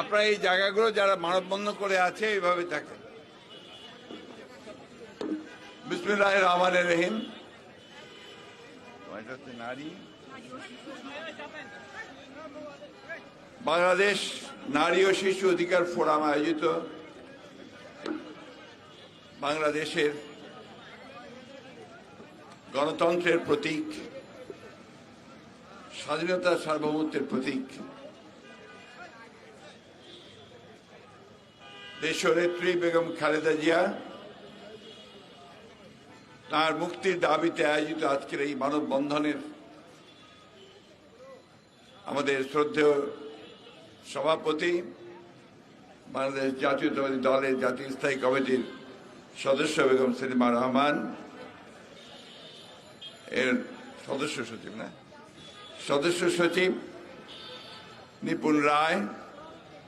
আপনারা এই জায়গাগুলো যারা মানববন্ধন করে আছে এইভাবে থাকে। বিসমিল্লাহির রহমানির রহিম। নারী বাংলাদেশ নারী ও শিশু অধিকার ফোরাম আয়োজিত বাংলাদেশের গণতন্ত্রের প্রতীক, স্বাধীনতা সার্বভৌমত্বের প্রতীক, দেশনেত্রী বেগম খালেদা জিয়া তার মুক্তির দাবিতে আয়োজিত আজকের এই মানববন্ধনের আমাদের শ্রদ্ধেয় সভাপতি, বাংলাদেশ জাতীয়তাবাদী দলের জাতীয় স্থায়ী কমিটির সদস্য বেগম সেলিমা রহমান, এর সদস্য সচিব নিপুণ রায়,